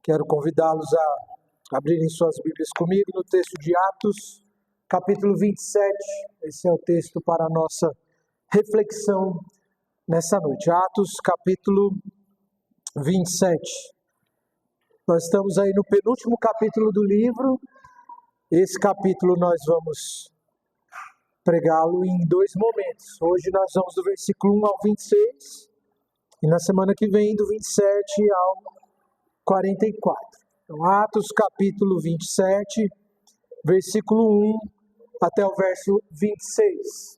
Quero convidá-los a abrirem suas Bíblias comigo no texto de Atos, capítulo 27. Esse é o texto para a nossa reflexão nessa noite. Atos, capítulo 27. Nós estamos aí no penúltimo capítulo do livro. Esse capítulo nós vamos pregá-lo em dois momentos. Hoje nós vamos do versículo 1 ao 26 e na semana que vem do 27 ao 44. Então, Atos capítulo 27, versículo 1 até o verso 26.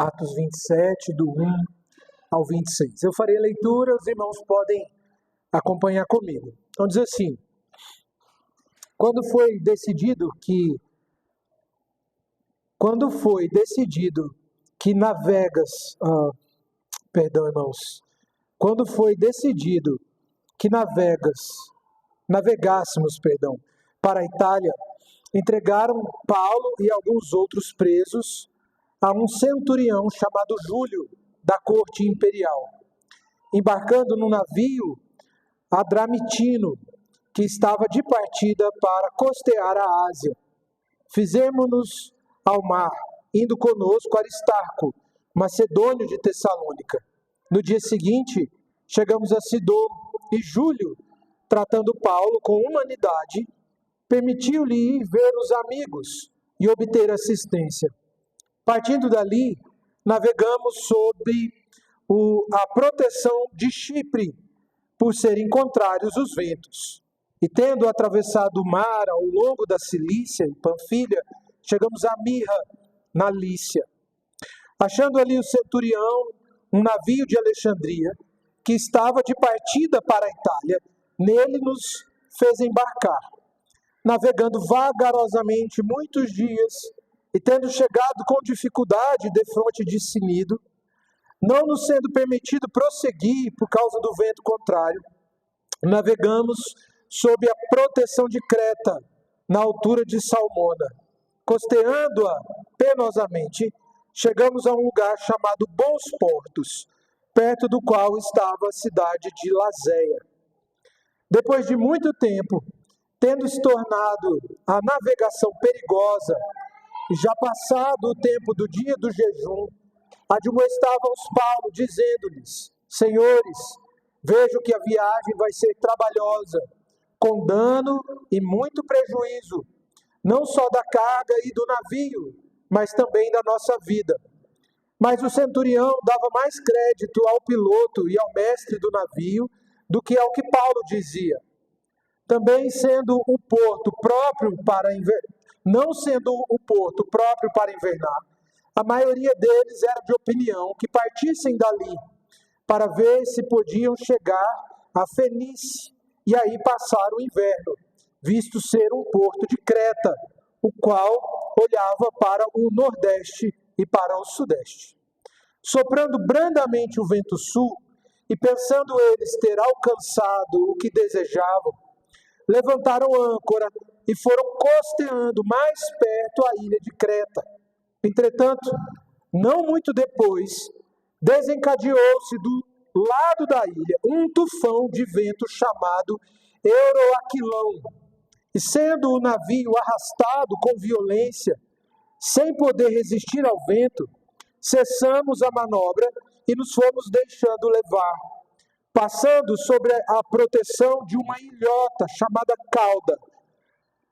Atos 27, do 1 ao 26. Eu farei a leitura, os irmãos podem acompanhar comigo. Então diz assim: Quando foi decidido que navegássemos para a Itália, entregaram Paulo e alguns outros presos a um centurião chamado Júlio, da corte imperial, embarcando num navio adramitino, que estava de partida para costear a Ásia. Fizemo-nos ao mar, indo conosco Aristarco, macedônio de Tessalônica. No dia seguinte, chegamos a Sidom, e Júlio, tratando Paulo com humanidade, permitiu-lhe ir ver os amigos e obter assistência. Partindo dali, navegamos sob a proteção de Chipre, por serem contrários os ventos. E tendo atravessado o mar ao longo da Cilícia e Panfilha, chegamos a Mirra, na Lícia. Achando ali o centurião, um navio de Alexandria, que estava de partida para a Itália, nele nos fez embarcar. Navegando vagarosamente muitos dias, e tendo chegado com dificuldade defronte de Cnido, não nos sendo permitido prosseguir por causa do vento contrário, navegamos sob a proteção de Creta, na altura de Salmona. Costeando-a penosamente, chegamos a um lugar chamado Bons Portos, perto do qual estava a cidade de Lazéia. Depois de muito tempo, tendo se tornado a navegação perigosa, e já passado o tempo do dia do jejum, admoestávamos Paulo, dizendo-lhes: Senhores, vejo que a viagem vai ser trabalhosa, com dano e muito prejuízo, não só da carga e do navio, mas também da nossa vida. Mas o centurião dava mais crédito ao piloto e ao mestre do navio do que ao que Paulo dizia. Também sendo o porto próprio não sendo o porto próprio para invernar, a maioria deles era de opinião que partissem dali para ver se podiam chegar a Fenícia e aí passar o inverno, visto ser um porto de Creta, o qual olhava para o nordeste e para o sudeste. Soprando brandamente o vento sul, e pensando eles ter alcançado o que desejavam, levantaram âncora e foram costeando mais perto a ilha de Creta. Entretanto, não muito depois, desencadeou-se do lado da ilha um tufão de vento chamado Euroaquilão, e sendo o navio arrastado com violência, sem poder resistir ao vento, cessamos a manobra e nos fomos deixando levar, passando sobre a proteção de uma ilhota chamada Cauda.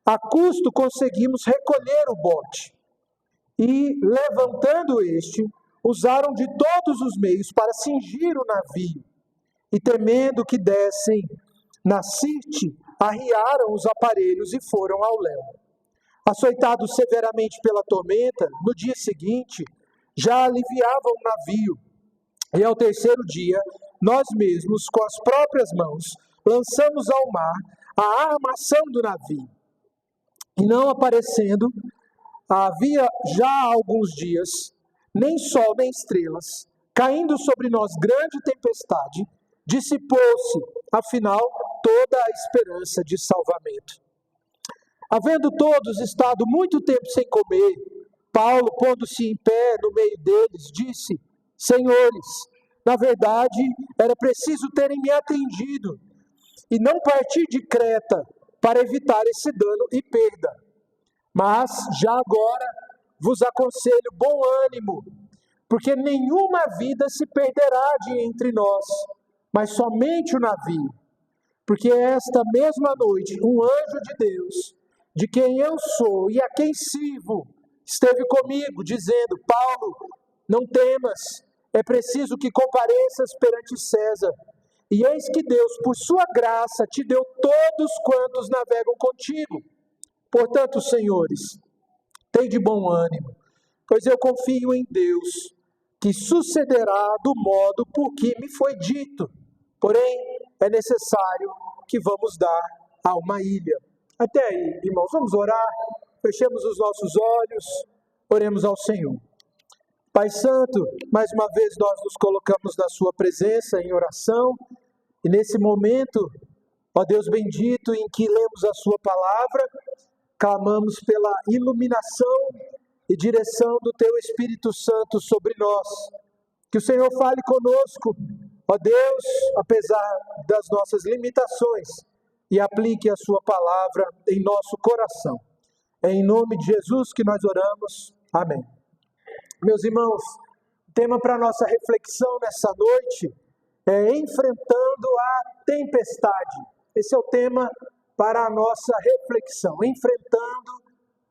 A custo conseguimos recolher o bote, e, levantando este, usaram de todos os meios para cingir o navio, e temendo que dessem na Sirte, arriaram os aparelhos e foram ao léu. Açoitados severamente pela tormenta, no dia seguinte, já aliviavam o navio, e ao terceiro dia, nós mesmos, com as próprias mãos, lançamos ao mar a armação do navio. E não aparecendo, havia já alguns dias, nem sol nem estrelas, caindo sobre nós grande tempestade, dissipou-se, afinal, toda a esperança de salvamento. Havendo todos estado muito tempo sem comer, Paulo, pondo-se em pé no meio deles, disse: Senhores, na verdade, era preciso terem me atendido e não partir de Creta para evitar esse dano e perda. Mas, já agora, vos aconselho bom ânimo, porque nenhuma vida se perderá de entre nós, mas somente o navio. Porque esta mesma noite, um anjo de Deus, de quem eu sou e a quem sirvo, esteve comigo, dizendo: Paulo, não temas, é preciso que compareças perante César. E eis que Deus, por sua graça, te deu todos quantos navegam contigo. Portanto, senhores, tende bom ânimo, pois eu confio em Deus, que sucederá do modo por que me foi dito. Porém, é necessário que vamos dar a uma ilha. Até aí, irmãos, vamos orar, fechemos os nossos olhos, oremos ao Senhor. Pai Santo, mais uma vez nós nos colocamos na sua presença em oração, e nesse momento, ó Deus bendito, em que lemos a sua palavra, clamamos pela iluminação e direção do Teu Espírito Santo sobre nós. Que o Senhor fale conosco, ó Deus, apesar das nossas limitações, e aplique a sua palavra em nosso coração. É em nome de Jesus que nós oramos. Amém. Meus irmãos, o tema para a nossa reflexão nessa noite é enfrentando a tempestade. Esse é o tema para a nossa reflexão, enfrentando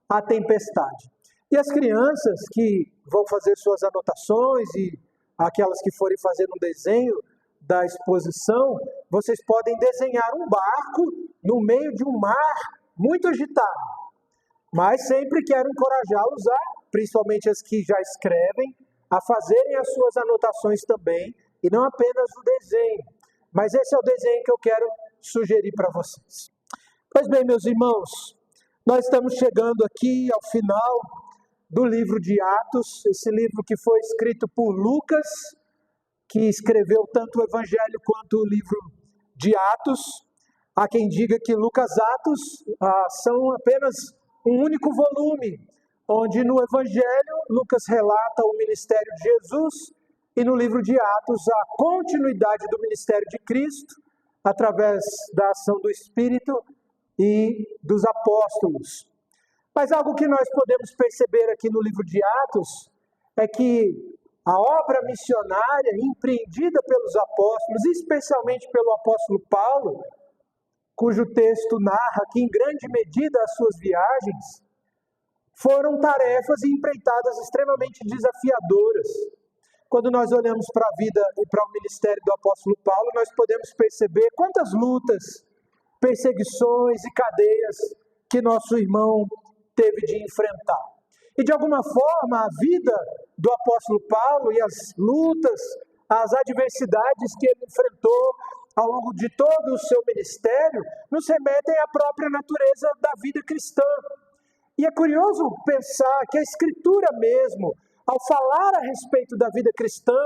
a tempestade. E as crianças que vão fazer suas anotações e aquelas que forem fazer um desenho da exposição, vocês podem desenhar um barco no meio de um mar muito agitado. Mas sempre quero encorajá-los principalmente as que já escrevem, a fazerem as suas anotações também, e não apenas o desenho. Mas esse é o desenho que eu quero sugerir para vocês. Pois bem, meus irmãos, nós estamos chegando aqui ao final do livro de Atos, esse livro que foi escrito por Lucas, que escreveu tanto o Evangelho quanto o livro de Atos. Há quem diga que Lucas Atos são apenas um único volume, onde no Evangelho Lucas relata o ministério de Jesus e no livro de Atos a continuidade do ministério de Cristo através da ação do Espírito e dos apóstolos. Mas algo que nós podemos perceber aqui no livro de Atos é que a obra missionária empreendida pelos apóstolos, especialmente pelo apóstolo Paulo, cujo texto narra que em grande medida as suas viagens, foram tarefas e empreitadas extremamente desafiadoras. Quando nós olhamos para a vida e para o ministério do apóstolo Paulo, nós podemos perceber quantas lutas, perseguições e cadeias que nosso irmão teve de enfrentar. E de alguma forma, a vida do apóstolo Paulo e as lutas, as adversidades que ele enfrentou ao longo de todo o seu ministério, nos remetem à própria natureza da vida cristã. E é curioso pensar que a Escritura mesmo, ao falar a respeito da vida cristã,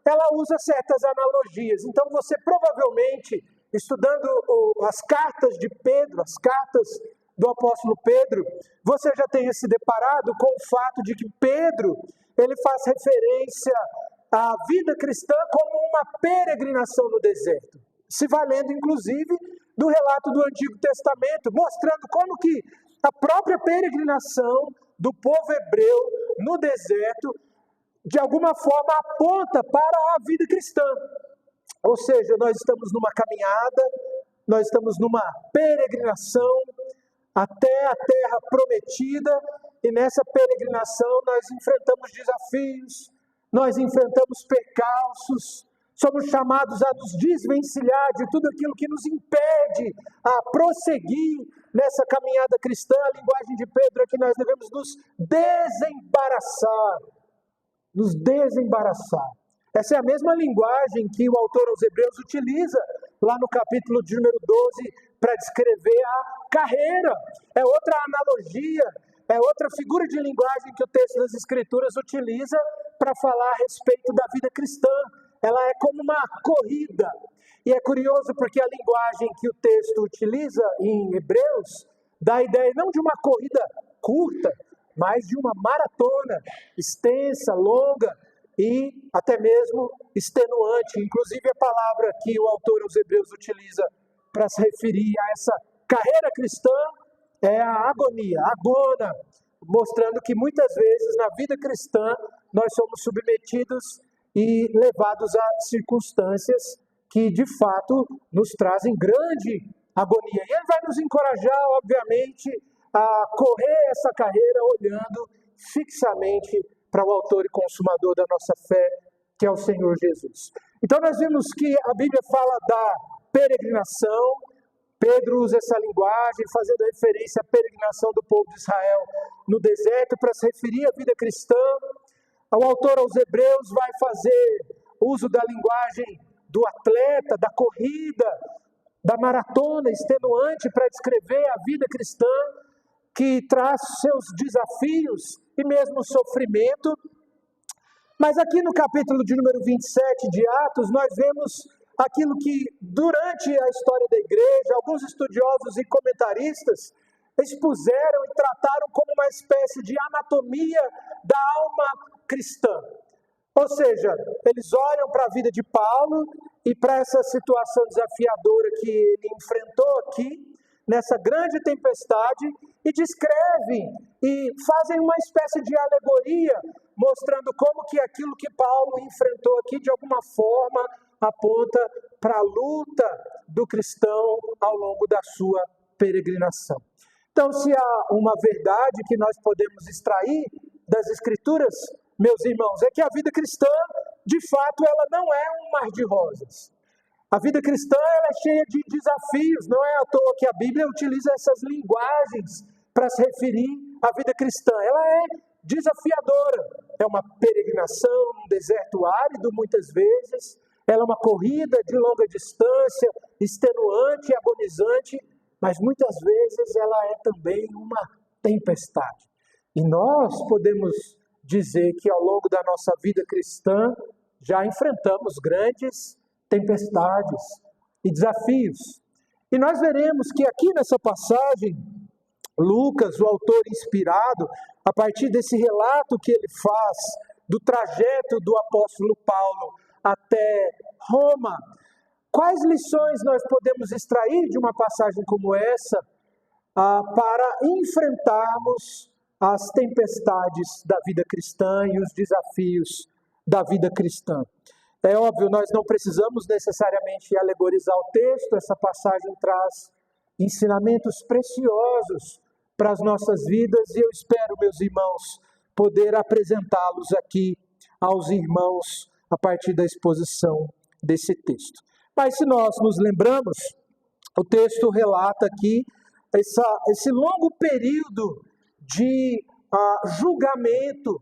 ela usa certas analogias. Então você provavelmente, estudando as cartas de Pedro, as cartas do apóstolo Pedro, você já tenha se deparado com o fato de que Pedro, ele faz referência à vida cristã como uma peregrinação no deserto, se valendo inclusive do relato do Antigo Testamento, mostrando como que a própria peregrinação do povo hebreu no deserto, de alguma forma aponta para a vida cristã. Ou seja, nós estamos numa caminhada, nós estamos numa peregrinação até a terra prometida, e nessa peregrinação nós enfrentamos desafios, nós enfrentamos percalços, somos chamados a nos desvencilhar de tudo aquilo que nos impede a prosseguir nessa caminhada cristã. A linguagem de Pedro é que nós devemos nos desembaraçar. Nos desembaraçar. Essa é a mesma linguagem que o autor aos Hebreus utiliza lá no capítulo de número 12 para descrever a carreira. É outra analogia, é outra figura de linguagem que o texto das Escrituras utiliza para falar a respeito da vida cristã. Ela é como uma corrida. E é curioso porque a linguagem que o texto utiliza em Hebreus dá a ideia não de uma corrida curta, mas de uma maratona extensa, longa e até mesmo extenuante. Inclusive a palavra que o autor aos Hebreus utiliza para se referir a essa carreira cristã é a agonia, agona, mostrando que muitas vezes na vida cristã nós somos submetidos e levados a circunstâncias que de fato nos trazem grande agonia. E ele vai nos encorajar, obviamente, a correr essa carreira olhando fixamente para o autor e consumador da nossa fé, que é o Senhor Jesus. Então nós vimos que a Bíblia fala da peregrinação. Pedro usa essa linguagem, fazendo referência à peregrinação do povo de Israel no deserto, para se referir à vida cristã. O autor aos Hebreus vai fazer uso da linguagem do atleta, da corrida, da maratona extenuante, para descrever a vida cristã, que traz seus desafios e mesmo sofrimento. Mas aqui no capítulo de número 27 de Atos, nós vemos aquilo que durante a história da igreja, alguns estudiosos e comentaristas expuseram e trataram como uma espécie de anatomia da alma cristã. Ou seja, eles olham para a vida de Paulo e para essa situação desafiadora que ele enfrentou aqui, nessa grande tempestade, e descrevem e fazem uma espécie de alegoria, mostrando como que aquilo que Paulo enfrentou aqui, de alguma forma, aponta para a luta do cristão ao longo da sua peregrinação. Então, se há uma verdade que nós podemos extrair das Escrituras, meus irmãos, é que a vida cristã, de fato, ela não é um mar de rosas. A vida cristã ela é cheia de desafios, não é à toa que a Bíblia utiliza essas linguagens para se referir à vida cristã. Ela é desafiadora, é uma peregrinação num deserto árido muitas vezes, ela é uma corrida de longa distância, extenuante e agonizante, mas muitas vezes ela é também uma tempestade. E nós podemos dizer que ao longo da nossa vida cristã já enfrentamos grandes tempestades e desafios. E nós veremos que aqui nessa passagem, Lucas, o autor inspirado, a partir desse relato que ele faz do trajeto do apóstolo Paulo até Roma, quais lições nós podemos extrair de uma passagem como essa para enfrentarmos as tempestades da vida cristã e os desafios da vida cristã? É óbvio, nós não precisamos necessariamente alegorizar o texto, essa passagem traz ensinamentos preciosos para as nossas vidas e eu espero, meus irmãos, poder apresentá-los aqui aos irmãos a partir da exposição desse texto. Mas se nós nos lembramos, o texto relata aqui esse longo período de julgamento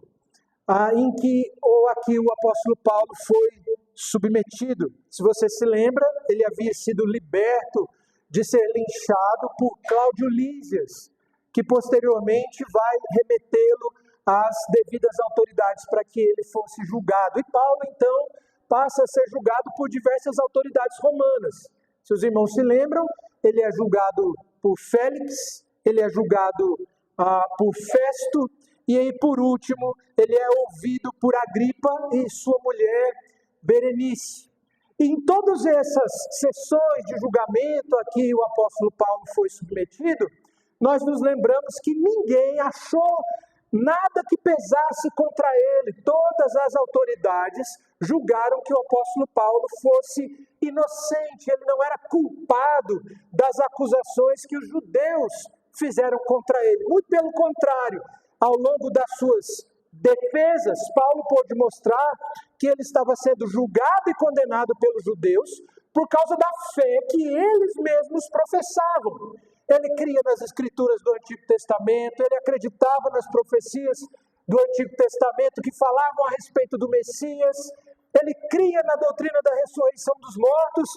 em que aqui o apóstolo Paulo foi submetido. Se você se lembra, ele havia sido liberto de ser linchado por Cláudio Lísias, que posteriormente vai remetê-lo às devidas autoridades para que ele fosse julgado. E Paulo, então, passa a ser julgado por diversas autoridades romanas. Se os irmãos se lembram, ele é julgado por Félix, ele é julgado por Festo, e aí, por último, ele é ouvido por Agripa e sua mulher Berenice. E em todas essas sessões de julgamento a que o apóstolo Paulo foi submetido, nós nos lembramos que ninguém achou nada que pesasse contra ele. Todas as autoridades julgaram que o apóstolo Paulo fosse inocente, ele não era culpado das acusações que os judeus fizeram contra ele. Muito pelo contrário, ao longo das suas defesas, Paulo pôde mostrar que ele estava sendo julgado e condenado pelos judeus por causa da fé que eles mesmos professavam. Ele cria nas escrituras do Antigo Testamento, ele acreditava nas profecias do Antigo Testamento que falavam a respeito do Messias, ele cria na doutrina da ressurreição dos mortos,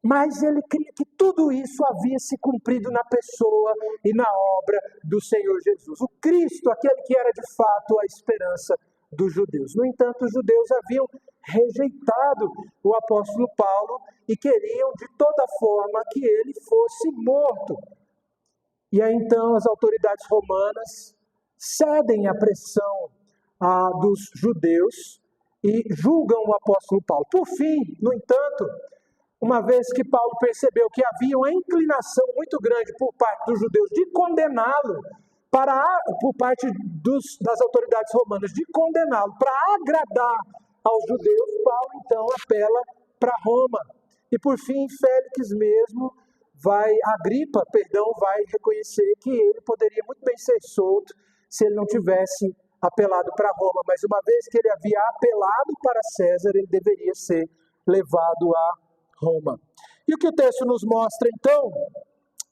mas ele cria que tudo isso havia se cumprido na pessoa e na obra do Senhor Jesus. O Cristo, aquele que era de fato a esperança dos judeus. No entanto, os judeus haviam rejeitado o apóstolo Paulo e queriam de toda forma que ele fosse morto. E aí então as autoridades romanas cedem à pressão dos judeus e julgam o apóstolo Paulo. Por fim, no entanto, uma vez que Paulo percebeu que havia uma inclinação muito grande por parte dos judeus de condená-lo, por parte das autoridades romanas de condená-lo para agradar aos judeus, Paulo então apela para Roma. E por fim, Agripa vai reconhecer que ele poderia muito bem ser solto se ele não tivesse apelado para Roma. Mas uma vez que ele havia apelado para César, ele deveria ser levado a Roma. E o que o texto nos mostra então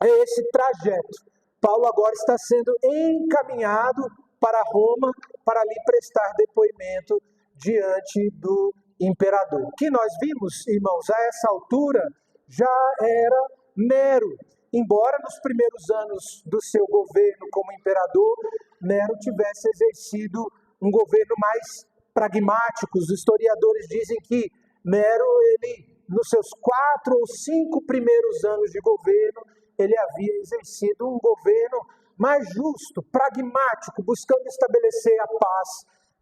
é esse trajeto. Paulo agora está sendo encaminhado para Roma para ali prestar depoimento diante do imperador. O que nós vimos, irmãos, a essa altura já era Nero. Embora nos primeiros anos do seu governo como imperador, Nero tivesse exercido um governo mais pragmático. Os historiadores dizem que Nero, nos seus 4 ou 5 primeiros anos de governo, ele havia exercido um governo mais justo, pragmático, buscando estabelecer a paz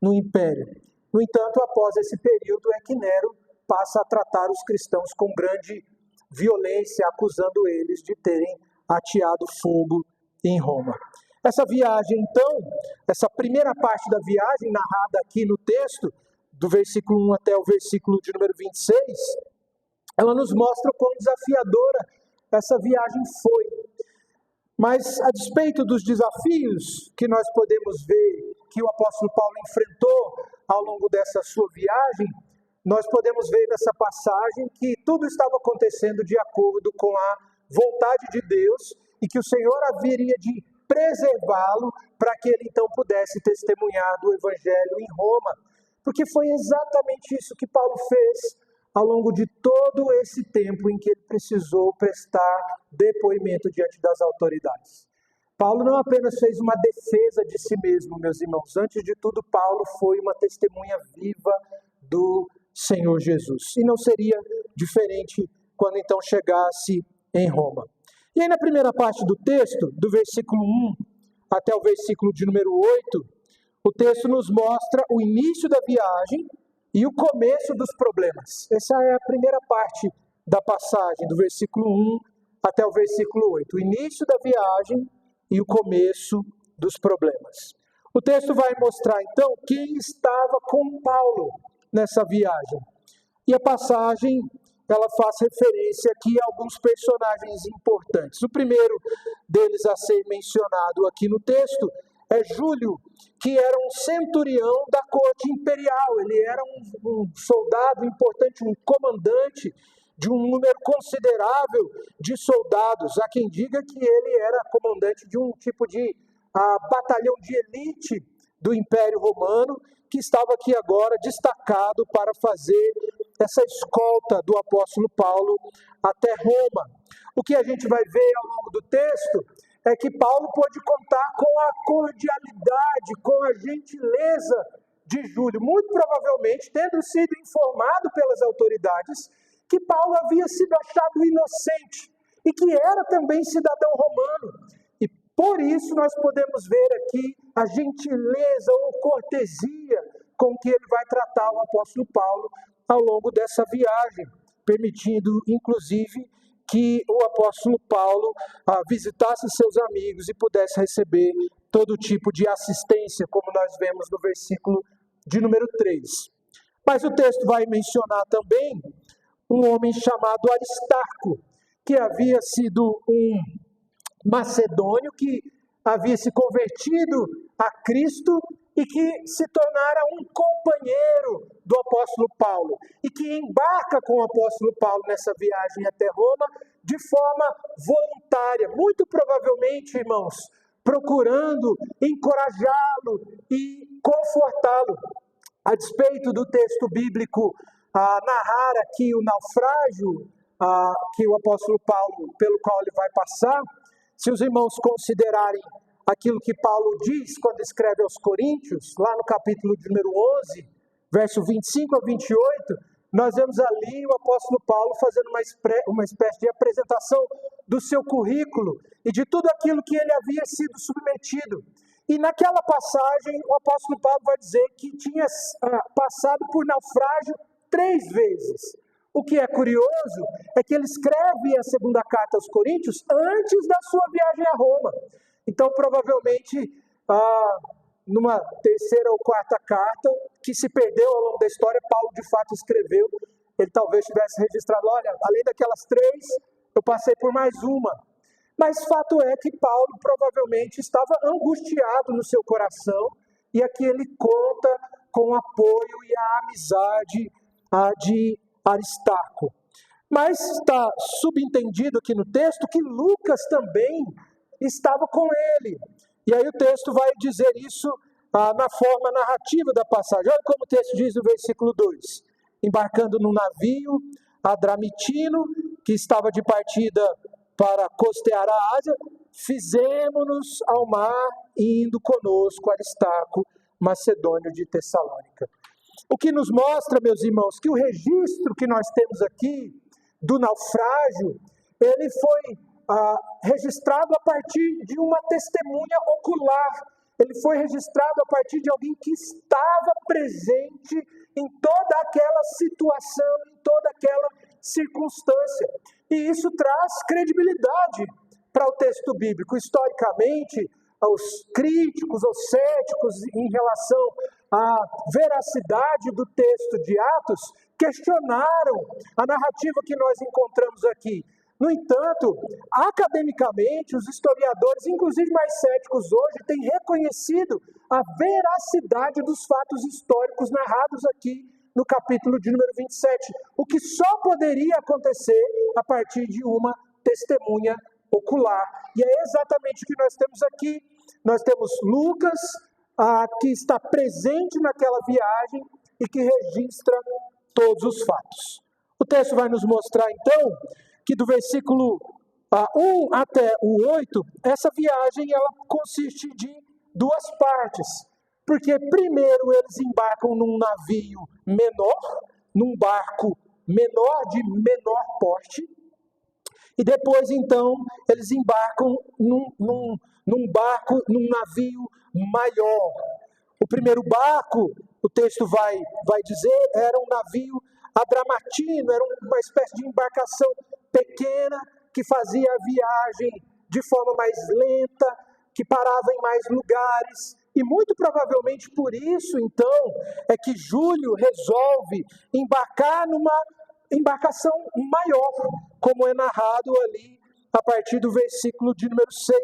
no império. No entanto, após esse período é que Nero passa a tratar os cristãos com grande violência, acusando eles de terem ateado fogo em Roma. Essa viagem, então, essa primeira parte da viagem, narrada aqui no texto, do versículo 1 até o versículo de número 26, ela nos mostra o quão desafiadora essa viagem foi. Mas, a despeito dos desafios que nós podemos ver que o apóstolo Paulo enfrentou ao longo dessa sua viagem, nós podemos ver nessa passagem que tudo estava acontecendo de acordo com a vontade de Deus e que o Senhor haveria de preservá-lo para que ele então pudesse testemunhar do Evangelho em Roma. Porque foi exatamente isso que Paulo fez ao longo de todo esse tempo em que ele precisou prestar depoimento diante das autoridades. Paulo não apenas fez uma defesa de si mesmo, meus irmãos. Antes de tudo, Paulo foi uma testemunha viva do Senhor Jesus. E não seria diferente quando então chegasse em Roma. E aí na primeira parte do texto, do versículo 1 até o versículo de número 8, o texto nos mostra o início da viagem e o começo dos problemas. Essa é a primeira parte da passagem, do versículo 1 até o versículo 8. O início da viagem e o começo dos problemas. O texto vai mostrar, então, quem estava com Paulo nessa viagem. E a passagem, ela faz referência aqui a alguns personagens importantes. O primeiro deles a ser mencionado aqui no texto é Júlio, que era um centurião da corte imperial. Ele era um soldado importante, um comandante de um número considerável de soldados. Há quem diga que ele era comandante de um tipo de batalhão de elite do Império Romano, que estava aqui agora destacado para fazer essa escolta do apóstolo Paulo até Roma. O que a gente vai ver ao longo do texto é que Paulo pôde contar com a cordialidade, com a gentileza de Júlio, muito provavelmente tendo sido informado pelas autoridades que Paulo havia sido achado inocente e que era também cidadão romano. E por isso nós podemos ver aqui a gentileza ou cortesia com que ele vai tratar o apóstolo Paulo ao longo dessa viagem, permitindo, inclusive, que o apóstolo Paulo visitasse seus amigos e pudesse receber todo tipo de assistência, como nós vemos no versículo de número 3. Mas o texto vai mencionar também um homem chamado Aristarco, que havia sido um macedônio, que havia se convertido a Cristo e que se tornara um companheiro do apóstolo Paulo e que embarca com o apóstolo Paulo nessa viagem até Roma de forma voluntária, muito provavelmente, irmãos, procurando encorajá-lo e confortá-lo. A despeito do texto bíblico narrar aqui o naufrágio que o apóstolo Paulo, pelo qual ele vai passar, se os irmãos considerarem aquilo que Paulo diz quando escreve aos Coríntios, lá no capítulo de número 11, verso 25 a 28, nós vemos ali o apóstolo Paulo fazendo uma espécie de apresentação do seu currículo e de tudo aquilo que ele havia sido submetido. E naquela passagem, o apóstolo Paulo vai dizer que tinha passado por naufrágio 3 vezes. O que é curioso é que ele escreve a segunda carta aos Coríntios antes da sua viagem a Roma. Então, provavelmente, numa terceira ou quarta carta, que se perdeu ao longo da história, Paulo de fato escreveu. Ele talvez tivesse registrado, olha, além daquelas 3, eu passei por mais uma. Mas fato é que Paulo provavelmente estava angustiado no seu coração, e aqui ele conta com o apoio e a amizade de Aristarco. Mas está subentendido aqui no texto que Lucas também estava com ele. E aí o texto vai dizer isso na forma narrativa da passagem. Olha como o texto diz no versículo 2. Embarcando num navio adramitino, que estava de partida para costear a Ásia, fizemos-nos ao mar, indo conosco Aristarco, macedônio de Tessalônica. O que nos mostra, meus irmãos, que o registro que nós temos aqui do naufrágio, ele foi registrado a partir de uma testemunha ocular. Ele foi registrado a partir de alguém que estava presente em toda aquela situação, em toda aquela circunstância. E isso traz credibilidade para o texto bíblico. Historicamente, os críticos, os céticos em relação à veracidade do texto de Atos questionaram a narrativa que nós encontramos aqui. No entanto, academicamente, os historiadores, inclusive mais céticos hoje, têm reconhecido a veracidade dos fatos históricos narrados aqui no capítulo de número 27, o que só poderia acontecer a partir de uma testemunha ocular. E é exatamente o que nós temos aqui. Nós temos Lucas, que está presente naquela viagem e que registra todos os fatos. O texto vai nos mostrar, então, que do versículo 1 até o 8, essa viagem ela consiste de 2 partes. Porque primeiro eles embarcam num navio menor, num barco menor, de menor porte, e depois então eles embarcam num barco, num navio maior. O primeiro barco, o texto vai dizer, era um navio adramatino, era uma espécie de embarcação pequena que fazia a viagem de forma mais lenta, que parava em mais lugares. E muito provavelmente por isso, então, é que Júlio resolve embarcar numa embarcação maior, como é narrado ali a partir do versículo de número 6,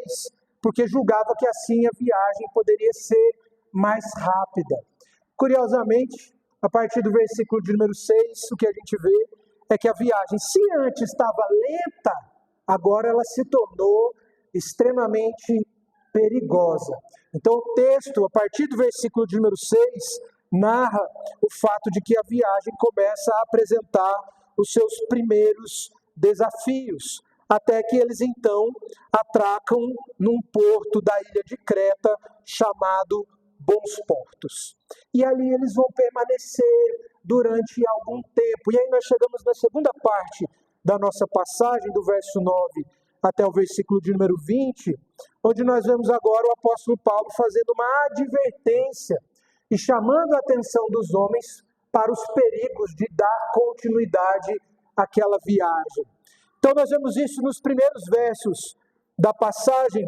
porque julgava que assim a viagem poderia ser mais rápida. Curiosamente, a partir do versículo de número 6, o que a gente vê é que a viagem, se antes estava lenta, agora ela se tornou extremamente perigosa. Então o texto, a partir do versículo de número 6, narra o fato de que a viagem começa a apresentar os seus primeiros desafios, até que eles então atracam num porto da ilha de Creta chamado Bons Portos. E ali eles vão permanecer durante algum tempo. E aí nós chegamos na segunda parte da nossa passagem, do verso 9 até o versículo de número 20, onde nós vemos agora o apóstolo Paulo fazendo uma advertência e chamando a atenção dos homens para os perigos de dar continuidade àquela viagem. Então nós vemos isso nos primeiros versos da passagem,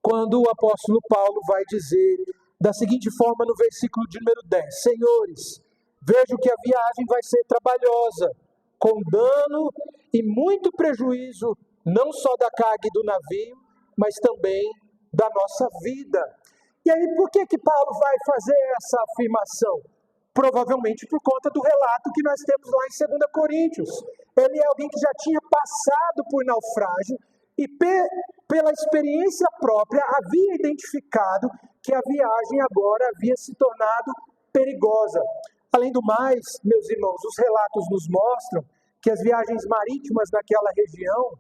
quando o apóstolo Paulo vai dizer da seguinte forma no versículo de número 10: Senhores, vejo que a viagem vai ser trabalhosa, com dano e muito prejuízo, não só da carga e do navio, mas também da nossa vida. E aí, por que Paulo vai fazer essa afirmação? Provavelmente por conta do relato que nós temos lá em 2 Coríntios. Ele é alguém que já tinha passado por naufrágio e pela experiência própria havia identificado que a viagem agora havia se tornado perigosa. Além do mais, meus irmãos, os relatos nos mostram que as viagens marítimas naquela região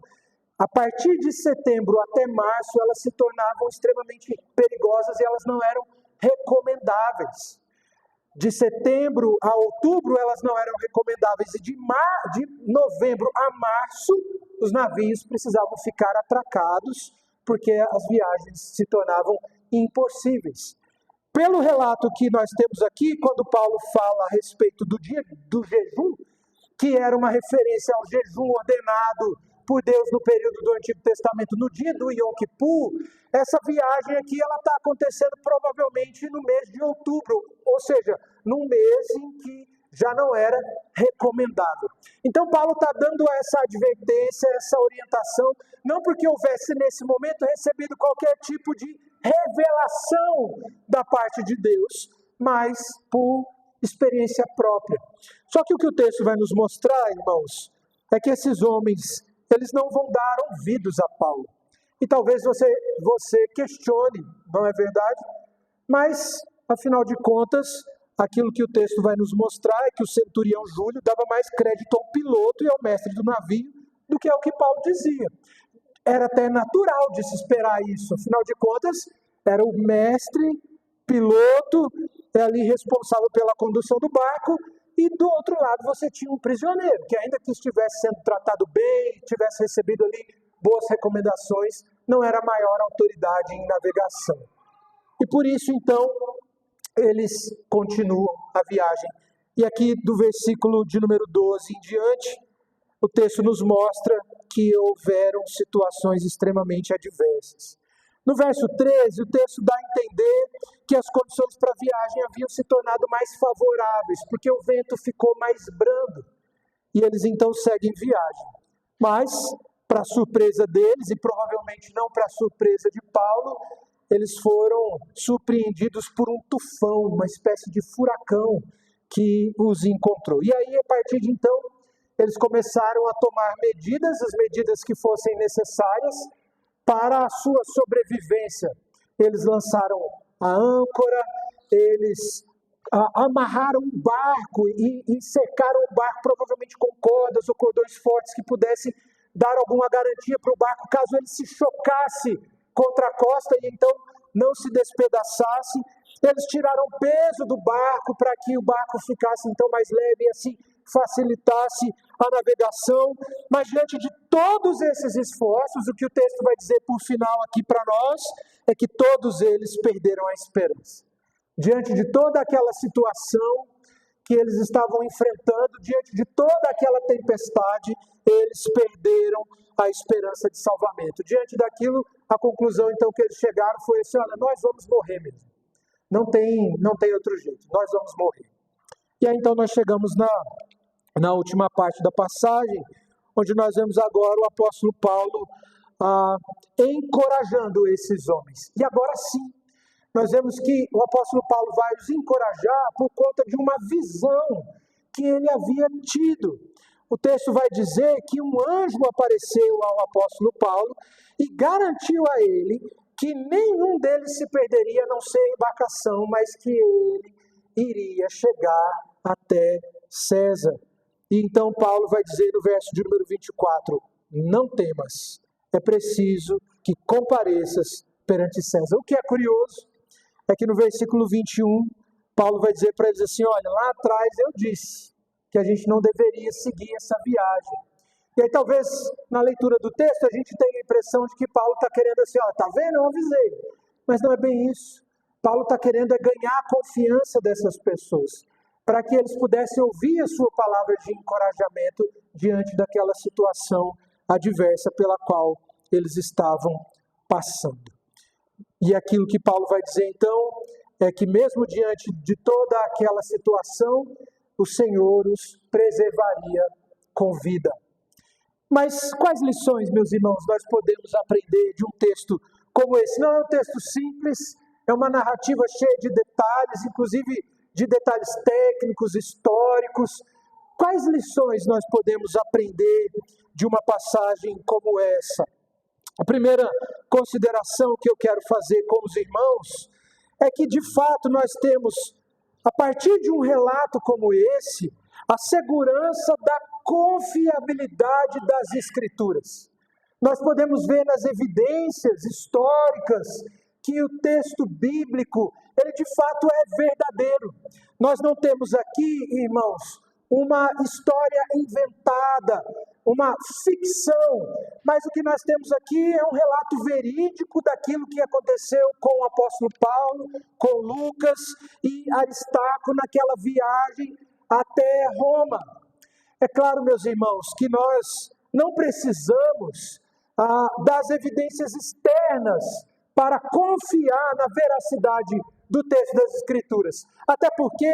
A partir de setembro até março, elas se tornavam extremamente perigosas e elas não eram recomendáveis. De setembro a outubro, elas não eram recomendáveis. E de novembro a março, os navios precisavam ficar atracados, porque as viagens se tornavam impossíveis. Pelo relato que nós temos aqui, quando Paulo fala a respeito do dia do jejum, que era uma referência ao jejum ordenado por Deus no período do Antigo Testamento, no dia do Yom Kippur, essa viagem aqui ela está acontecendo provavelmente no mês de outubro, ou seja, num mês em que já não era recomendável. Então Paulo está dando essa advertência, essa orientação, não porque houvesse nesse momento recebido qualquer tipo de revelação da parte de Deus, mas por experiência própria. Só que o que o texto vai nos mostrar, irmãos, é que esses homens, eles não vão dar ouvidos a Paulo. E talvez você questione, não é verdade? Mas, afinal de contas, aquilo que o texto vai nos mostrar é que o centurião Júlio dava mais crédito ao piloto e ao mestre do navio do que ao que Paulo dizia. Era até natural de se esperar isso. Afinal de contas, era o mestre, piloto, ali responsável pela condução do barco, e do outro lado você tinha um prisioneiro, que ainda que estivesse sendo tratado bem, tivesse recebido ali boas recomendações, não era a maior autoridade em navegação. E por isso, então, eles continuam a viagem. E aqui do versículo de número 12 em diante, o texto nos mostra que houveram situações extremamente adversas. No verso 13, o texto dá a entender que as condições para a viagem haviam se tornado mais favoráveis, porque o vento ficou mais brando. E eles então seguem viagem. Mas, para surpresa deles, e provavelmente não para surpresa de Paulo, eles foram surpreendidos por um tufão, uma espécie de furacão que os encontrou. E aí, a partir de então, eles começaram a tomar medidas, as medidas que fossem necessárias para a sua sobrevivência. Eles lançaram a âncora, eles amarraram um barco e cercaram o barco, provavelmente com cordas ou cordões fortes que pudessem dar alguma garantia para o barco, caso ele se chocasse contra a costa e então não se despedaçasse. Eles tiraram peso do barco para que o barco ficasse então mais leve e assim facilitasse a navegação. Mas diante de todos esses esforços, o que o texto vai dizer por final aqui para nós é que todos eles perderam a esperança. Diante de toda aquela situação que eles estavam enfrentando, diante de toda aquela tempestade, eles perderam a esperança de salvamento. Diante daquilo, a conclusão então que eles chegaram foi assim: olha, nós vamos morrer mesmo. Não tem outro jeito, nós vamos morrer. E aí então nós chegamos na última parte da passagem, onde nós vemos agora o apóstolo Paulo encorajando esses homens. E agora sim, nós vemos que o apóstolo Paulo vai os encorajar por conta de uma visão que ele havia tido. O texto vai dizer que um anjo apareceu ao apóstolo Paulo e garantiu a ele que nenhum deles se perderia, a não ser a embarcação, mas que ele iria chegar até César. E então Paulo vai dizer no verso de número 24, não temas, é preciso que compareças perante César. O que é curioso é que no versículo 21, Paulo vai dizer para eles assim: olha, lá atrás eu disse que a gente não deveria seguir essa viagem. E aí talvez na leitura do texto a gente tenha a impressão de que Paulo está querendo assim, ó, tá vendo, eu avisei. Mas não é bem isso. Paulo está querendo ganhar a confiança dessas pessoas, para que eles pudessem ouvir a sua palavra de encorajamento diante daquela situação adversa pela qual eles estavam passando. E aquilo que Paulo vai dizer então é que mesmo diante de toda aquela situação, o Senhor os preservaria com vida. Mas quais lições, meus irmãos, nós podemos aprender de um texto como esse? Não é um texto simples, é uma narrativa cheia de detalhes, inclusive de detalhes técnicos, históricos. Quais lições nós podemos aprender de uma passagem como essa? A primeira consideração que eu quero fazer com os irmãos é que, de fato, nós temos, a partir de um relato como esse, a segurança da confiabilidade das Escrituras. Nós podemos ver nas evidências históricas que o texto bíblico, ele de fato é verdadeiro. Nós não temos aqui, irmãos, uma história inventada, uma ficção, mas o que nós temos aqui é um relato verídico daquilo que aconteceu com o apóstolo Paulo, com Lucas e Aristarco naquela viagem até Roma. É claro, meus irmãos, que nós não precisamos das evidências externas para confiar na veracidade do texto das Escrituras. Até porque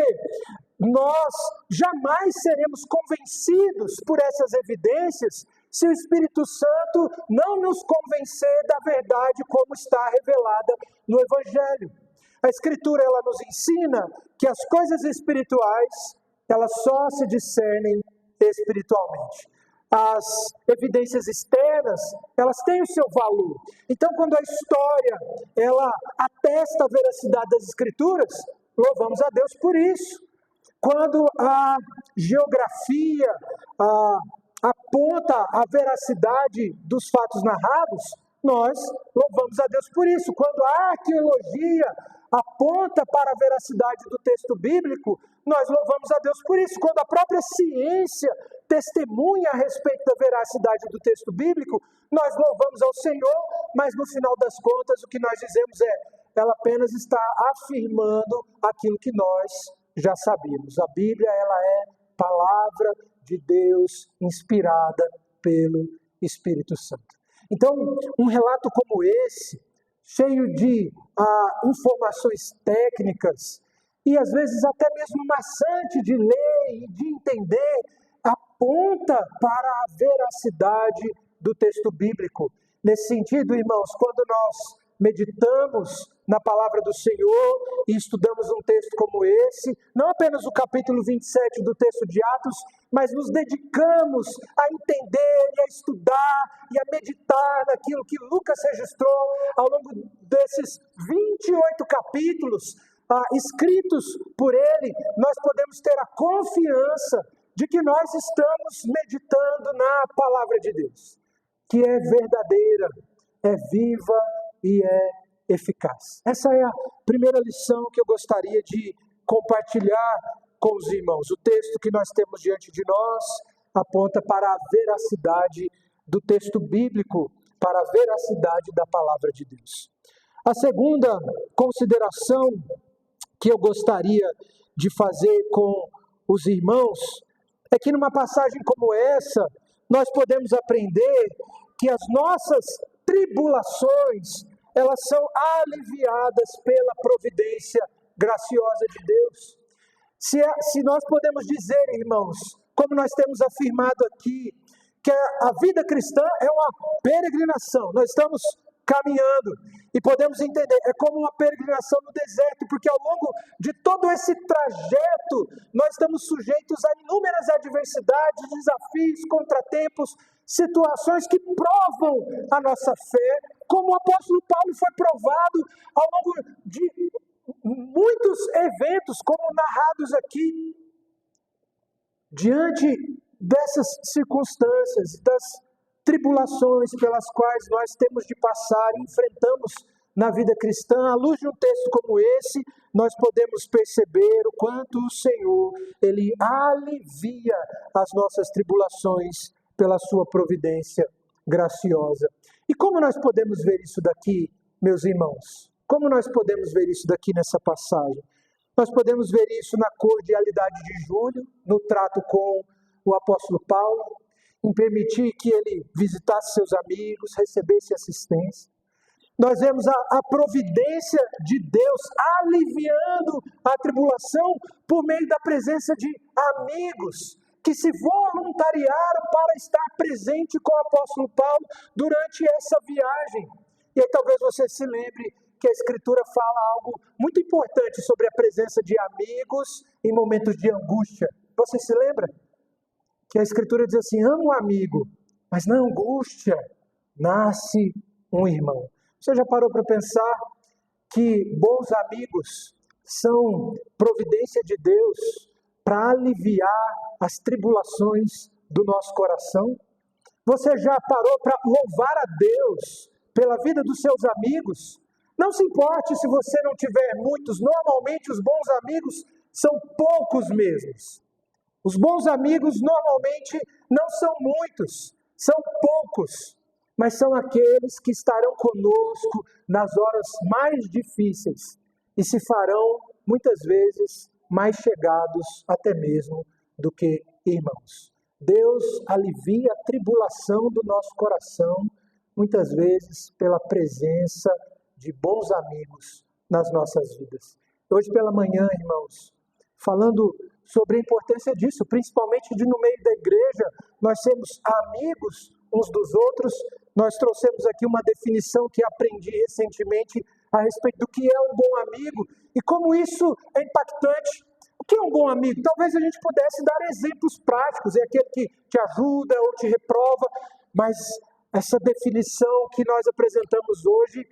nós jamais seremos convencidos por essas evidências se o Espírito Santo não nos convencer da verdade como está revelada no Evangelho. A Escritura, ela nos ensina que as coisas espirituais, elas só se discernem espiritualmente. As evidências externas, elas têm o seu valor. Então, quando a história, ela atesta a veracidade das Escrituras, louvamos a Deus por isso. Quando a geografia aponta a veracidade dos fatos narrados, nós louvamos a Deus por isso. Quando a arqueologia aponta para a veracidade do texto bíblico, nós louvamos a Deus por isso. Quando a própria ciência testemunha a respeito da veracidade do texto bíblico, nós louvamos ao Senhor, mas no final das contas o que nós dizemos ela apenas está afirmando aquilo que nós já sabíamos. A Bíblia, ela é palavra de Deus inspirada pelo Espírito Santo. Então, um relato como esse, cheio de informações técnicas e às vezes até mesmo maçante de ler e de entender, aponta para a veracidade do texto bíblico. Nesse sentido, irmãos, quando nós meditamos na palavra do Senhor e estudamos um texto como esse, não apenas o capítulo 27 do texto de Atos, mas nos dedicamos a entender e a estudar e a meditar naquilo que Lucas registrou ao longo desses 28 capítulos escritos por ele, nós podemos ter a confiança de que nós estamos meditando na palavra de Deus, que é verdadeira, é viva e é eficaz. Essa é a primeira lição que eu gostaria de compartilhar com os irmãos. O texto que nós temos diante de nós aponta para a veracidade do texto bíblico, para a veracidade da palavra de Deus. A segunda consideração que eu gostaria de fazer com os irmãos é que numa passagem como essa, nós podemos aprender que as nossas tribulações, elas são aliviadas pela providência graciosa de Deus. Se nós podemos dizer, irmãos, como nós temos afirmado aqui, que a vida cristã é uma peregrinação, nós estamos caminhando e podemos entender, é como uma peregrinação no deserto, porque ao longo de todo esse trajeto, nós estamos sujeitos a inúmeras adversidades, desafios, contratempos, situações que provam a nossa fé, como o apóstolo Paulo foi provado ao longo de muitos eventos, como narrados aqui. Diante dessas circunstâncias, das tribulações pelas quais nós temos de passar e enfrentamos na vida cristã, à luz de um texto como esse, nós podemos perceber o quanto o Senhor, Ele alivia as nossas tribulações pela sua providência graciosa. E como nós podemos ver isso daqui, meus irmãos? Como nós podemos ver isso daqui nessa passagem? Nós podemos ver isso na cordialidade de Júlio, no trato com o apóstolo Paulo, em permitir que ele visitasse seus amigos, recebesse assistência. Nós vemos a providência de Deus aliviando a tribulação por meio da presença de amigos que se voluntariaram para estar presente com o apóstolo Paulo durante essa viagem. E aí talvez você se lembre que a Escritura fala algo muito importante sobre a presença de amigos em momentos de angústia. Você se lembra? Que a Escritura diz assim, ama um amigo, mas na angústia nasce um irmão. Você já parou para pensar que bons amigos são providência de Deus para aliviar as tribulações do nosso coração? Você já parou para louvar a Deus pela vida dos seus amigos? Não se importe se você não tiver muitos, normalmente os bons amigos são poucos mesmos. Os bons amigos normalmente não são muitos, são poucos, mas são aqueles que estarão conosco nas horas mais difíceis e se farão, muitas vezes, mais chegados até mesmo do que irmãos. Deus alivia a tribulação do nosso coração, muitas vezes pela presença de bons amigos nas nossas vidas. Hoje pela manhã, irmãos, falando sobre a importância disso, principalmente de no meio da igreja, nós sermos amigos uns dos outros, nós trouxemos aqui uma definição que aprendi recentemente a respeito do que é um bom amigo e como isso é impactante. O que é um bom amigo? Talvez a gente pudesse dar exemplos práticos, é aquele que te ajuda ou te reprova, mas essa definição que nós apresentamos hoje,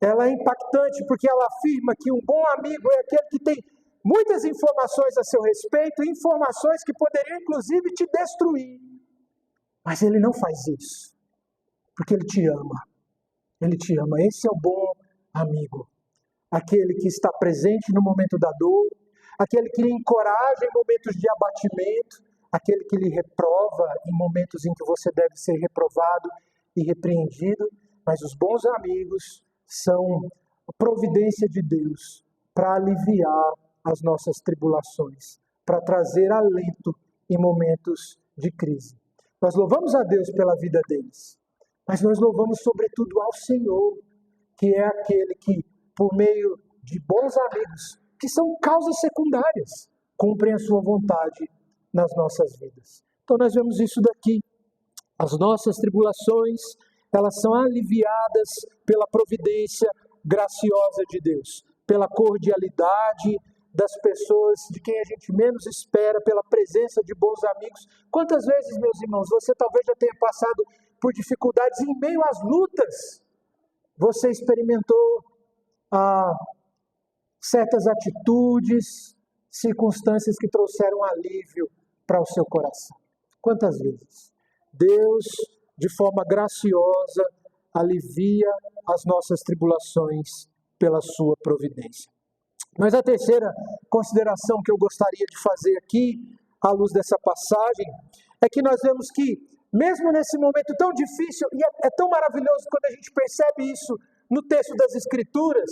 ela é impactante porque ela afirma que um bom amigo é aquele que tem muitas informações a seu respeito, informações que poderiam inclusive te destruir. Mas ele não faz isso, porque ele te ama. Ele te ama. Esse é o bom amigo. Aquele que está presente no momento da dor, aquele que lhe encoraja em momentos de abatimento, aquele que lhe reprova em momentos em que você deve ser reprovado e repreendido. Mas os bons amigos são a providência de Deus para aliviar as nossas tribulações, para trazer alento em momentos de crise. Nós louvamos a Deus pela vida deles, mas nós louvamos sobretudo ao Senhor, que é aquele que, por meio de bons amigos, que são causas secundárias, cumprem a sua vontade nas nossas vidas. Então nós vemos isso daqui. As nossas tribulações, elas são aliviadas pela providência graciosa de Deus, pela cordialidade das pessoas de quem a gente menos espera, pela presença de bons amigos. Quantas vezes, meus irmãos, você talvez já tenha passado por dificuldades em meio às lutas, você experimentou certas atitudes, circunstâncias que trouxeram alívio para o seu coração. Quantas vezes? Deus, de forma graciosa, alivia as nossas tribulações pela sua providência. Mas a terceira consideração que eu gostaria de fazer aqui, à luz dessa passagem, é que nós vemos que, mesmo nesse momento tão difícil, e é tão maravilhoso quando a gente percebe isso no texto das Escrituras,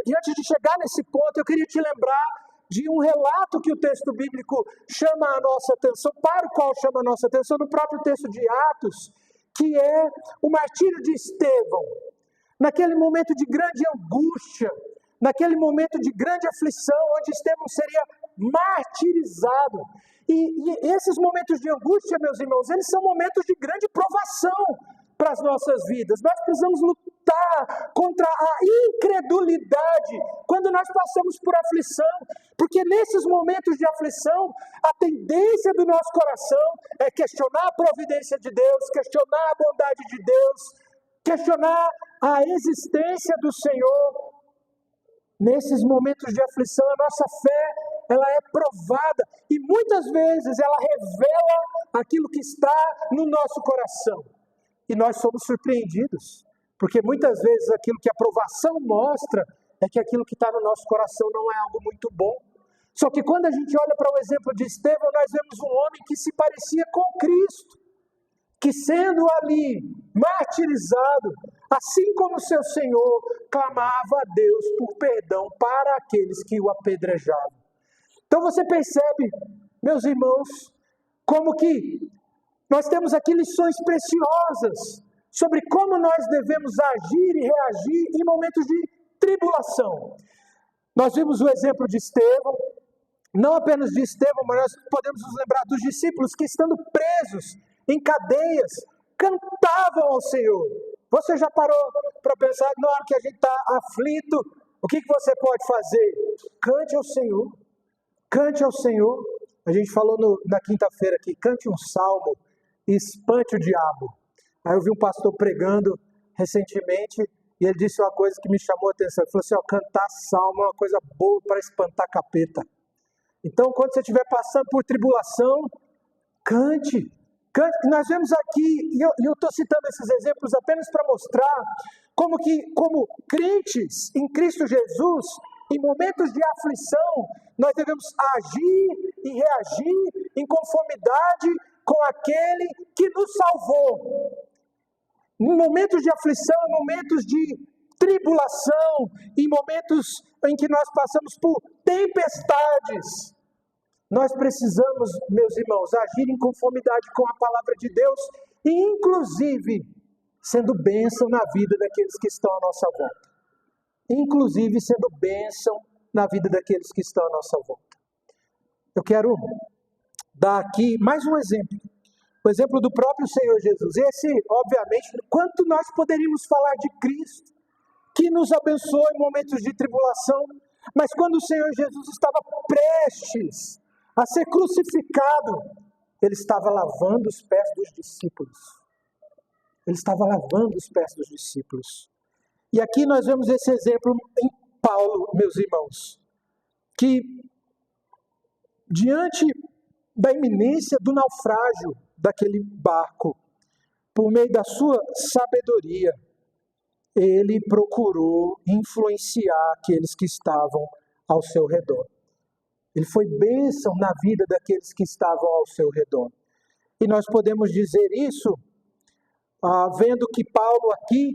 e antes de chegar nesse ponto, eu queria te lembrar de um relato que o texto bíblico chama a nossa atenção, para o qual chama a nossa atenção, no próprio texto de Atos, que é o martírio de Estevão. Naquele momento de grande angústia, naquele momento de grande aflição, onde Estevão seria martirizado. E esses momentos de angústia, meus irmãos, eles são momentos de grande provação para as nossas vidas. Nós precisamos lutar contra a incredulidade quando nós passamos por aflição, porque nesses momentos de aflição, a tendência do nosso coração é questionar a providência de Deus, questionar a bondade de Deus, questionar a existência do Senhor. Nesses momentos de aflição, a nossa fé, ela é provada e muitas vezes ela revela aquilo que está no nosso coração. E nós somos surpreendidos, porque muitas vezes aquilo que a provação mostra é que aquilo que está no nosso coração não é algo muito bom. Só que quando a gente olha para o exemplo de Estevão, nós vemos um homem que se parecia com Cristo, que sendo ali martirizado, assim como seu Senhor, clamava a Deus por perdão para aqueles que o apedrejavam. Então você percebe, meus irmãos, como que nós temos aqui lições preciosas sobre como nós devemos agir e reagir em momentos de tribulação. Nós vimos o exemplo de Estevão, não apenas de Estevão, mas nós podemos nos lembrar dos discípulos que, estando presos em cadeias, cantavam ao Senhor. Você já parou para pensar, na hora que a gente está aflito, o que você pode fazer? Cante ao Senhor. Cante ao Senhor. A gente falou na quinta-feira aqui, cante um salmo e espante o diabo. Aí eu vi um pastor pregando recentemente e ele disse uma coisa que me chamou a atenção. Ele falou assim, cantar salmo é uma coisa boa para espantar capeta. Então, quando você estiver passando por tribulação, cante. Nós vemos aqui, e eu estou citando esses exemplos apenas para mostrar como crentes em Cristo Jesus, em momentos de aflição, nós devemos agir e reagir em conformidade com aquele que nos salvou. Em momentos de aflição, em momentos de tribulação, em momentos em que nós passamos por tempestades, nós precisamos, meus irmãos, agir em conformidade com a palavra de Deus e, inclusive, sendo bênção na vida daqueles que estão à nossa volta. Inclusive, sendo bênção na vida daqueles que estão à nossa volta. Eu quero dar aqui mais um exemplo. O exemplo do próprio Senhor Jesus. Esse, obviamente, quanto nós poderíamos falar de Cristo, que nos abençoou em momentos de tribulação, mas quando o Senhor Jesus estava prestes a ser crucificado, ele estava lavando os pés dos discípulos. Ele estava lavando os pés dos discípulos. E aqui nós vemos esse exemplo em Paulo, meus irmãos, que diante da iminência do naufrágio daquele barco, por meio da sua sabedoria, ele procurou influenciar aqueles que estavam ao seu redor. Ele foi bênção na vida daqueles que estavam ao seu redor. E nós podemos dizer isso, vendo que Paulo aqui,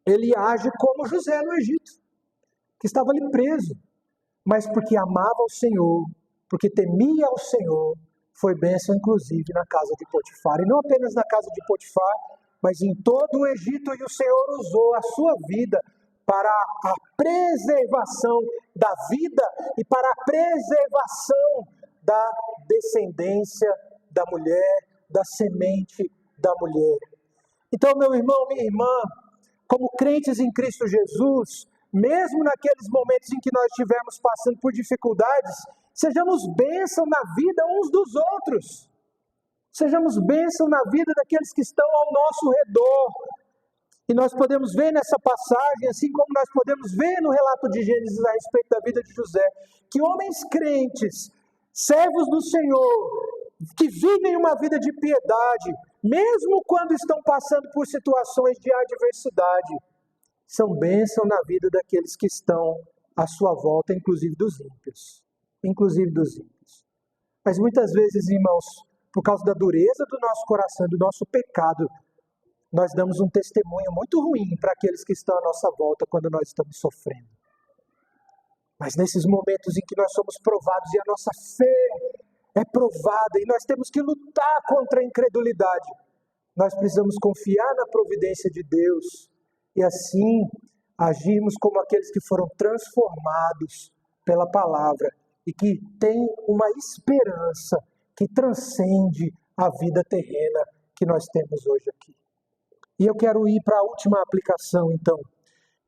ele age como José no Egito, que estava ali preso, mas porque amava o Senhor, porque temia ao Senhor, foi bênção inclusive na casa de Potifar. E não apenas na casa de Potifar, mas em todo o Egito, e o Senhor usou a sua vida para a preservação da vida e para a preservação da descendência da mulher, da semente da mulher. Então, meu irmão, minha irmã, como crentes em Cristo Jesus, mesmo naqueles momentos em que nós estivermos passando por dificuldades, sejamos bênção na vida uns dos outros. Sejamos bênção na vida daqueles que estão ao nosso redor. E nós podemos ver nessa passagem, assim como nós podemos ver no relato de Gênesis a respeito da vida de José, que homens crentes, servos do Senhor, que vivem uma vida de piedade, mesmo quando estão passando por situações de adversidade, são bênção na vida daqueles que estão à sua volta, inclusive dos ímpios. Inclusive dos ímpios. Mas muitas vezes, irmãos, por causa da dureza do nosso coração, do nosso pecado, nós damos um testemunho muito ruim para aqueles que estão à nossa volta quando nós estamos sofrendo. Mas nesses momentos em que nós somos provados e a nossa fé é provada e nós temos que lutar contra a incredulidade, nós precisamos confiar na providência de Deus e assim agirmos como aqueles que foram transformados pela palavra e que têm uma esperança que transcende a vida terrena que nós temos hoje aqui. E eu quero ir para a última aplicação, então,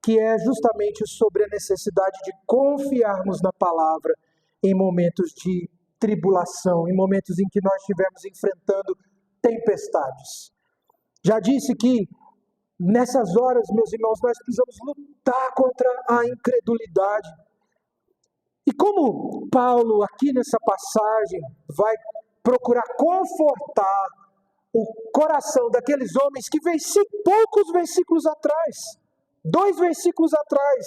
que é justamente sobre a necessidade de confiarmos na palavra em momentos de tribulação, em momentos em que nós estivermos enfrentando tempestades. Já disse que nessas horas, meus irmãos, nós precisamos lutar contra a incredulidade. E como Paulo, aqui nessa passagem, vai procurar confortar o coração daqueles homens que poucos versículos atrás, 2 versículos atrás,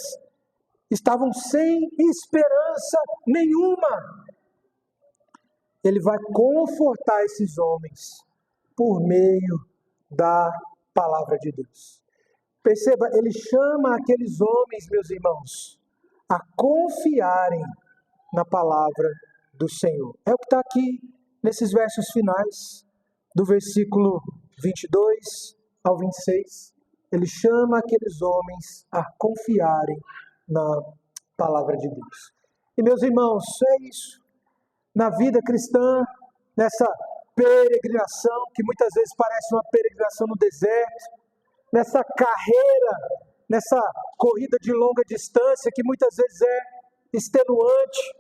estavam sem esperança nenhuma. Ele vai confortar esses homens por meio da palavra de Deus. Perceba, ele chama aqueles homens, meus irmãos, a confiarem na palavra do Senhor. É o que está aqui nesses versos finais, do versículo 22 ao 26. Ele chama aqueles homens a confiarem na palavra de Deus. E meus irmãos, é isso. Na vida cristã, nessa peregrinação, que muitas vezes parece uma peregrinação no deserto, nessa carreira, nessa corrida de longa distância, que muitas vezes é extenuante,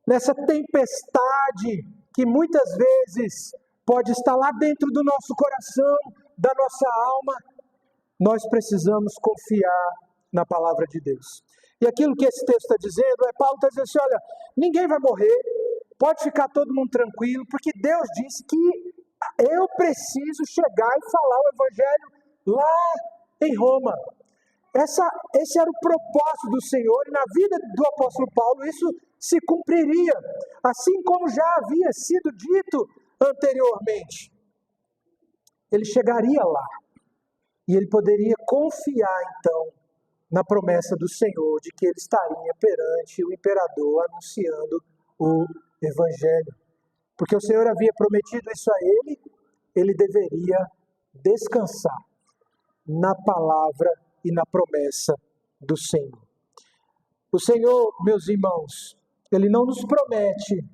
nessa tempestade, que muitas vezes pode estar lá dentro do nosso coração, da nossa alma, nós precisamos confiar na palavra de Deus. E aquilo que esse texto está dizendo, Paulo está dizendo assim, olha, ninguém vai morrer, pode ficar todo mundo tranquilo, porque Deus disse que eu preciso chegar e falar o evangelho lá em Roma. Esse era o propósito do Senhor, e na vida do apóstolo Paulo isso se cumpriria, assim como já havia sido dito anteriormente. Ele chegaria lá, e ele poderia confiar então na promessa do Senhor de que ele estaria perante o imperador anunciando o evangelho. Porque o Senhor havia prometido isso a ele deveria descansar na palavra e na promessa do Senhor. O Senhor, meus irmãos, Ele não nos promete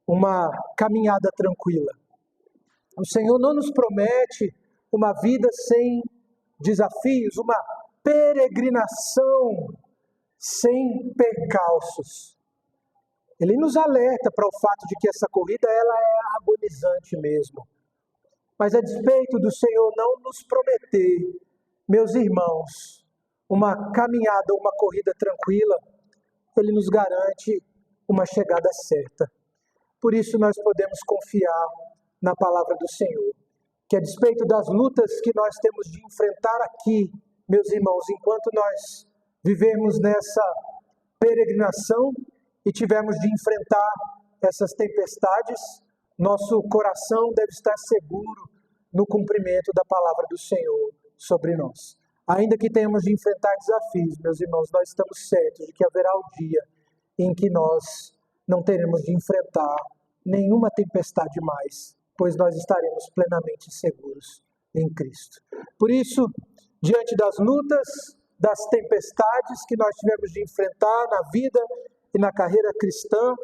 uma caminhada tranquila. O Senhor não nos promete uma vida sem desafios, uma peregrinação sem percalços. Ele nos alerta para o fato de que essa corrida ela é agonizante mesmo. Mas a despeito do Senhor não nos prometer, meus irmãos, uma caminhada, uma corrida tranquila, Ele nos garante uma chegada certa. Por isso nós podemos confiar na palavra do Senhor, que a despeito das lutas que nós temos de enfrentar aqui, meus irmãos, enquanto nós vivemos nessa peregrinação e tivermos de enfrentar essas tempestades, nosso coração deve estar seguro no cumprimento da palavra do Senhor sobre nós. Ainda que tenhamos de enfrentar desafios, meus irmãos, nós estamos certos de que haverá o dia em que nós não teremos de enfrentar nenhuma tempestade mais, pois nós estaremos plenamente seguros em Cristo. Por isso, diante das lutas, das tempestades que nós tivemos de enfrentar na vida e na carreira cristã,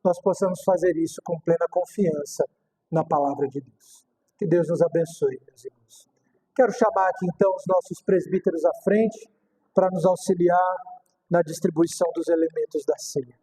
nós possamos fazer isso com plena confiança na palavra de Deus. Que Deus nos abençoe, meus irmãos. Quero chamar aqui então os nossos presbíteros à frente para nos auxiliar na distribuição dos elementos da ceia.